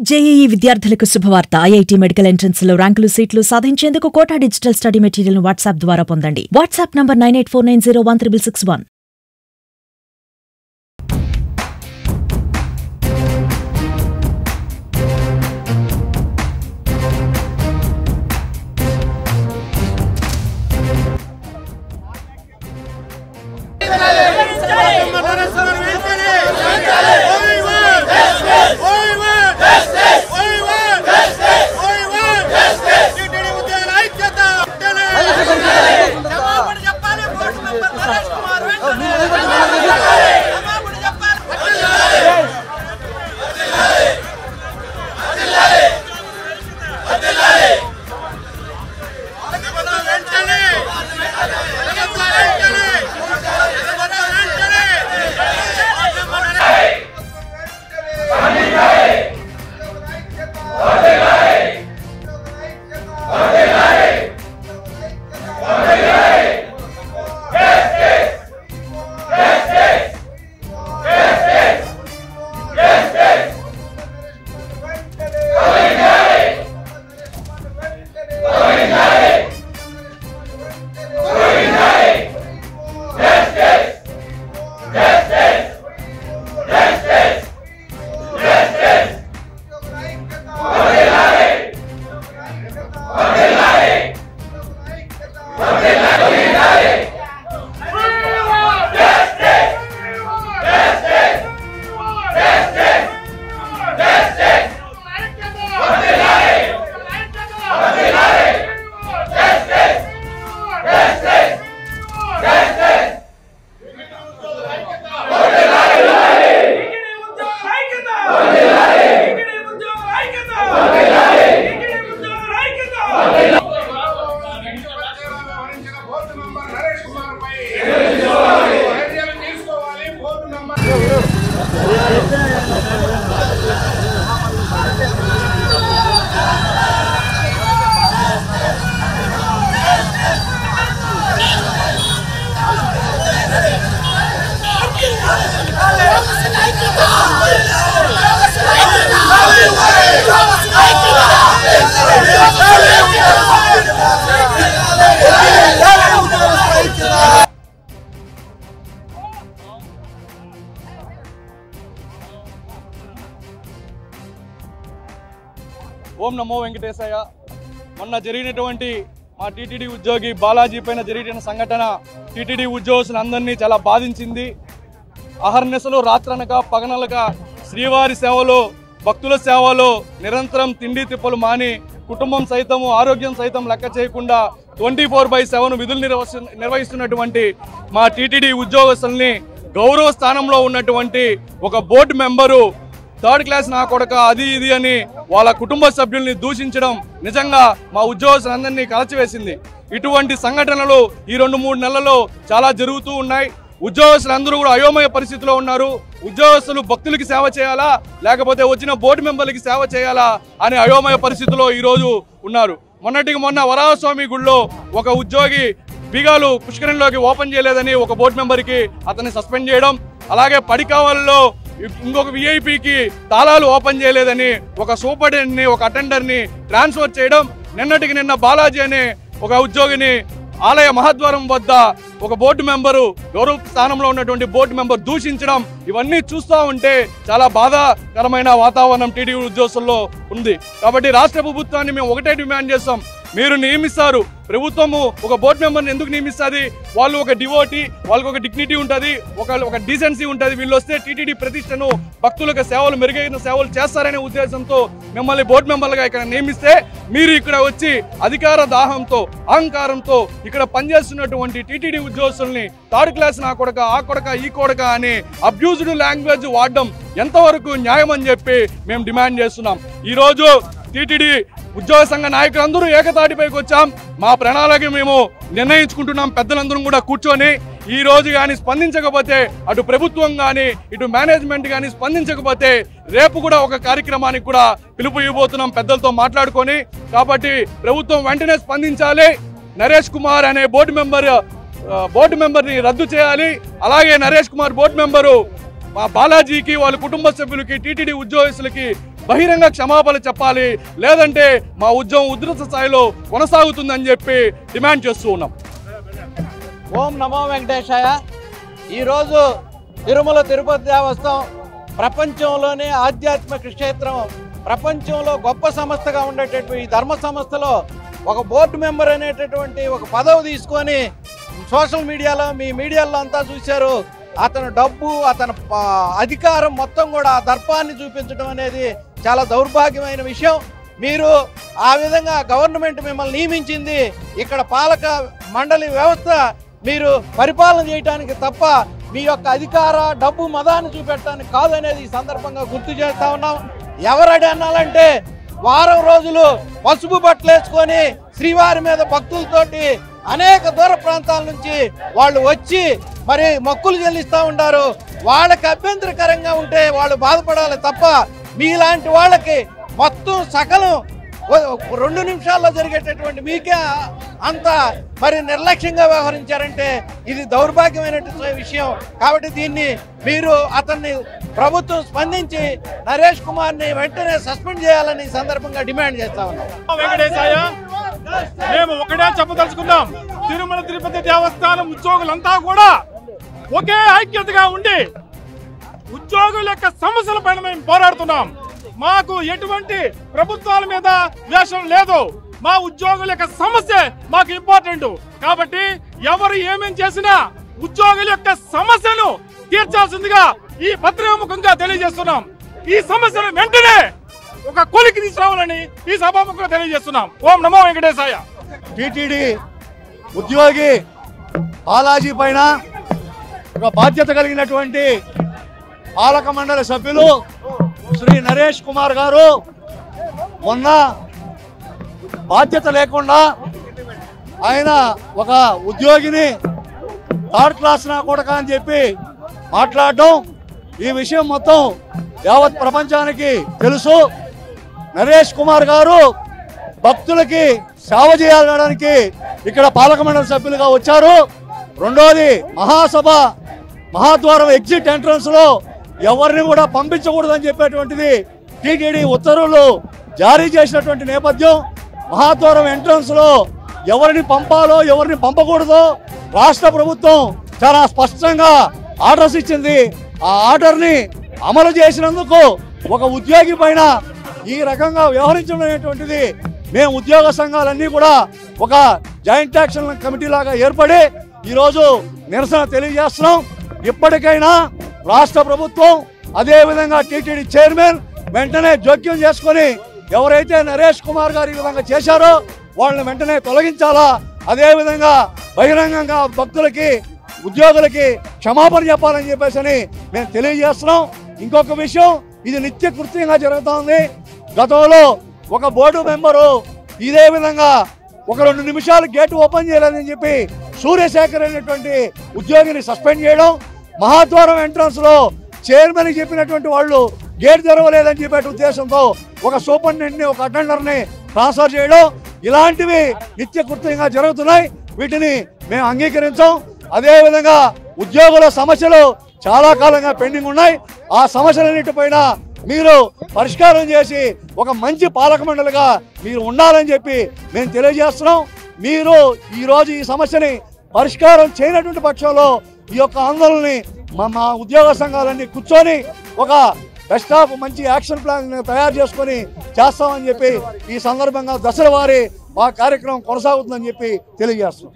JEE విద్యార్థులకు శుభవార్త. IIT medical entrance లో ర్యాంకులు సీట్లు సాధించేందుకు కోటా డిజిటల్ స్టడీ మెటీరియల్ ను వాట్సాప్ ద్వారా పొందండి. WhatsApp number 9849016661. ఓం నమో వెంకటేశయ్య. మొన్న జరిగినటువంటి మా టీటీడీ ఉద్యోగి బాలాజీ పైన జరిగిన సంఘటన టీటీడీ ఉద్యోగులందరినీ చాలా బాధించింది. అహర్నిశలు రాత్రనక పగనలక శ్రీవారి సేవలో భక్తుల సేవలో నిరంతరం తిండి తిప్పలు మాని కుటుంబం సైతము ఆరోగ్యం సైతం లెక్క చేయకుండా 24/7 విధులు నిర్వహిస్తున్నటువంటి మా టీటీడీ ఉద్యోగస్తుల్ని గౌరవ స్థానంలో ఉన్నటువంటి ఒక బోర్డు మెంబరు థర్డ్ క్లాస్ నా కొడక అది ఇది అని వాళ్ళ కుటుంబ సభ్యుల్ని దూషించడం నిజంగా మా ఉద్యోగస్తులందరినీ కలచివేసింది. ఇటువంటి సంఘటనలు ఈ 2-3 నెలల్లో చాలా జరుగుతూ ఉన్నాయి. ఉద్యోగస్తులందరూ కూడా అయోమయ పరిస్థితిలో ఉన్నారు. ఉద్యోగస్తులు భక్తులకి సేవ చేయాలా లేకపోతే వచ్చిన బోర్డు మెంబర్లకి సేవ చేయాలా అనే అయోమయ పరిస్థితిలో ఈరోజు ఉన్నారు. మొన్నటికి మొన్న వరాహస్వామి గుడిలో ఒక ఉద్యోగి బిగాలు పుష్కరంలోకి ఓపెన్ చేయలేదని ఒక బోర్డు మెంబర్కి అతన్ని సస్పెండ్ చేయడం, అలాగే పడికావల్లో ఇంకొక విఐపికి తాళాలు ఓపెన్ చేయలేదని ఒక సూపరింటెండెంట్ని ఒక అటెండర్ని ట్రాన్స్ఫర్ చేయడం, నిన్న బాలాజీ అనే ఒక ఉద్యోగిని ఆలయ మహాద్వారం వద్ద ఒక బోర్డు మెంబరు గౌరవ స్థానంలో ఉన్నటువంటి బోర్డు మెంబర్ దూషించడం, ఇవన్నీ చూస్తూ ఉంటే చాలా బాధాకరమైన వాతావరణం టీటీడీ ఉద్యోగుల్లో ఉంది. కాబట్టి రాష్ట్ర ప్రభుత్వాన్ని మేము ఒకటే డిమాండ్ చేస్తాం, మీరు నియమిస్తారు, ప్రభుత్వము ఒక బోర్డు మెంబర్ని ఎందుకు నియమిస్తుంది? వాళ్ళు ఒక డివోటీ, వాళ్ళకి ఒక డిగ్నిటీ ఉంటుంది, ఒక డీసెన్సీ ఉంటుంది. వీళ్ళు వస్తే టీటీడీ ప్రతిష్టను భక్తులకు సేవలు మెరుగైన సేవలు చేస్తారనే ఉద్దేశంతో మిమ్మల్ని బోర్డు మెంబర్లుగా ఇక్కడ నియమిస్తే మీరు ఇక్కడ వచ్చి అధికార దాహంతో అహంకారంతో ఇక్కడ పనిచేస్తున్నటువంటి టీటీడీ ఉద్యోగస్తుల్ని థర్డ్ క్లాస్ నా కొడక ఆ కొడక ఈ కొడక అని అబ్యూజ్డ్ లాంగ్వేజ్ వాడడం ఎంతవరకు న్యాయం అని చెప్పి మేము డిమాండ్ చేస్తున్నాం. ఈరోజు టీటీడీ ఉద్యోగ సంఘ నాయకులందరూ ఏకతాటిపైకి వచ్చాం. మా ప్రణాళిక మేము నిర్ణయించుకుంటున్నాం. పెద్దలందరం కూడా కూర్చొని ఈ రోజు కానీ స్పందించకపోతే అటు ప్రభుత్వం కానీ ఇటు మేనేజ్మెంట్ కానీ స్పందించకపోతే రేపు కూడా ఒక కార్యక్రమానికి కూడా పిలుపు ఇవ్వబోతున్నాం పెద్దలతో మాట్లాడుకొని. కాబట్టి ప్రభుత్వం వెంటనే స్పందించాలి. నరేష్ కుమార్ అనే బోర్డు మెంబర్ని రద్దు చేయాలి. అలాగే నరేష్ కుమార్ బోర్డు మెంబరు మా బాలాజీకి వాళ్ళ కుటుంబ సభ్యులకి టీటీడీ ఉద్యోగస్తులకి బహిరంగ క్షమాపణలు చెప్పాలి, లేదంటే మా ఉద్యమం ఉధృత స్థాయిలో కొనసాగుతుందని చెప్పి డిమాండ్ చేస్తూ ఉన్నాం. ఓం నమో వెంకటేశాయ. ఈరోజు తిరుమల తిరుపతి దేవస్థానం ప్రపంచంలోనే ఆధ్యాత్మిక క్షేత్రం, ప్రపంచంలో గొప్ప సంస్థగా ఉండేటటువంటి ఈ ధర్మ సంస్థలో ఒక బోర్డు మెంబర్ అనేటటువంటి ఒక పదవి తీసుకొని సోషల్ మీడియాలో మీ మీడియాలో అంతా చూశారు. అతను డబ్బు, అతని అధికారం మొత్తం కూడా ఆ దర్పాన్ని చూపించడం అనేది చాలా దౌర్భాగ్యమైన విషయం. మీరు ఆ విధంగా గవర్నమెంట్ మిమ్మల్ని నియమించింది, ఇక్కడ పాలక మండలి వ్యవస్థ మీరు పరిపాలన చేయడానికి తప్ప మీ యొక్క అధికార డబ్బు మదాన్ని చూపెట్టడానికి కాదనేది ఈ సందర్భంగా గుర్తు చేస్తా ఉన్నాం. ఎవరడి అనాలంటే వారం రోజులు పసుపు బట్టలు వేసుకొని శ్రీవారి మీద భక్తులతోటి అనేక దూర ప్రాంతాల నుంచి వాళ్ళు వచ్చి మరి మొక్కులు చెల్లిస్తూ ఉంటారు. వాళ్ళకి అభ్యంతరకరంగా ఉంటే వాళ్ళు బాధపడాలి తప్ప మీలాంటి వాళ్ళకి మొత్తం సకలం 2 నిమిషాల్లో జరిగేటటువంటి మీకే అంత మరి నిర్లక్ష్యంగా వ్యవహరించారంటే ఇది దౌర్భాగ్యమైనటువంటి విషయం. కాబట్టి దీన్ని మీరు అతన్ని ప్రభుత్వం స్పందించి నరేష్ కుమార్ని వెంటనే సస్పెండ్ చేయాలని సందర్భంగా డిమాండ్ చేస్తా ఉన్నాం. వెంకటేశయ్య, మేము ఒకటే చెప్పదలుచుకున్నాం, తిరుమల తిరుపతి దేవస్థానం ఉద్యోగులంతా కూడా ఒకే ఐక్యతగా ఉండి ఉద్యోగుల యొక్క సమస్యల పైన మేము పోరాడుతున్నాం. మాకు ఎటువంటి ప్రభుత్వాల మీద ద్వేషం లేదు. మా ఉద్యోగుల యొక్క సమస్య మాకు ఇంపార్టెంట్. కాబట్టి ఎవరు ఏమేం చేసినా ఉద్యోగుల యొక్క సమస్యను తీర్చాల్సిందిగా ఈ పత్రికాముఖంగా తెలియజేస్తున్నాం. ఈ సమస్యను వెంటనే ఒక కొలికి తీసుకురావాలని ఈ సభాముఖంగా తెలియజేస్తున్నాం. ఓం నమో వెంకటేశాయ. టీటీడీ ఉద్యోగి బాలాజీ పైన ఒక బాధ్యత కలిగినటువంటి పాలక మండలి సభ్యులు శ్రీ నరేష్ కుమార్ గారు మొన్న బాధ్యత లేకుండా ఆయన ఒక ఉద్యోగిని థర్డ్ క్లాస్ నా కొడక అని చెప్పి మాట్లాడడం, ఈ విషయం మొత్తం యావత్ ప్రపంచానికి తెలుసు. నరేష్ కుమార్ గారు భక్తులకి సేవ చేయడానికి ఇక్కడ పాలక మండలి సభ్యులుగా వచ్చారు. రెండోది మహాసభ మహాద్వారం ఎగ్జిట్ ఎంట్రన్స్ లో ఎవరిని కూడా పంపించకూడదని చెప్పేటువంటిది టీటీడీ ఉత్తర్వులు జారీ చేసినటువంటి నేపథ్యం. మహాద్వారం ఎంట్రన్స్ లో ఎవరిని పంపాలో ఎవరిని పంపకూడదో రాష్ట్ర ప్రభుత్వం చాలా స్పష్టంగా ఆర్డర్స్ ఇచ్చింది. ఆ ఆర్డర్ ని అమలు చేసినందుకు ఒక ఉద్యోగి పైన ఈ రకంగా వ్యవహరించడం అనేటువంటిది మేము ఉద్యోగ సంఘాలన్నీ కూడా ఒక జాయింట్ యాక్షన్ కమిటీ లాగా ఏర్పడి ఈరోజు నిరసన తెలియజేస్తున్నాం. ఇప్పటికైనా రాష్ట్ర ప్రభుత్వం అదేవిధంగా టీటీడీ చైర్మన్ వెంటనే జోక్యం చేసుకొని ఎవరైతే నరేష్ కుమార్ గారు ఈ విధంగా చేశారో వాళ్ళని వెంటనే తొలగించాలా, అదేవిధంగా బహిరంగంగా భక్తులకి ఉద్యోగులకి క్షమాపణ చెప్పాలని చెప్పేసి మేము తెలియజేస్తున్నాం. ఇంకొక విషయం, ఇది నిత్య కృత్యంగా జరుగుతోంది. గతంలో ఒక బోర్డు మెంబరు ఇదే విధంగా ఒక 2 నిమిషాలు గేటు ఓపెన్ చేయలేదని చెప్పి సూర్యశేఖర్ అనేటువంటి ఉద్యోగిని సస్పెండ్ చేయడం, మహాద్వారం ఎంట్రన్స్ లో చైర్మన్ చెప్పినటువంటి వాళ్ళు గేట్ తెరవలేదని చెప్పే ఉద్దేశంతో ఒక సూపరింటెండెంట్ ని ఒక అటెండర్ ని ట్రాన్స్ఫర్ చేయడం, ఇలాంటివి నిత్య కృత్యంగా జరుగుతున్నాయి. వీటిని మేము అంగీకరించాం. అదేవిధంగా ఉద్యోగుల సమస్యలు చాలా కాలంగా పెండింగ్ ఉన్నాయి. ఆ సమస్యలన్నిటిపైన మీరు పరిష్కారం చేసి ఒక మంచి పాలక మండలిగా మీరు ఉండాలని చెప్పి మేము తెలియజేస్తున్నాం. మీరు ఈరోజు ఈ సమస్యని పరిష్కారం చేయనటువంటి పక్షంలో ఈ యొక్క ఆందోళనని మా ఉద్యోగ సంఘాలన్నీ కూర్చొని ఒక బెస్ట్ ఆఫ్ మంచి యాక్షన్ ప్లాన్ తయారు చేసుకొని చేస్తామని చెప్పి ఈ సందర్భంగా దశల వారీ మా కార్యక్రమం కొనసాగుతుందని చెప్పి తెలియజేస్తున్నాం.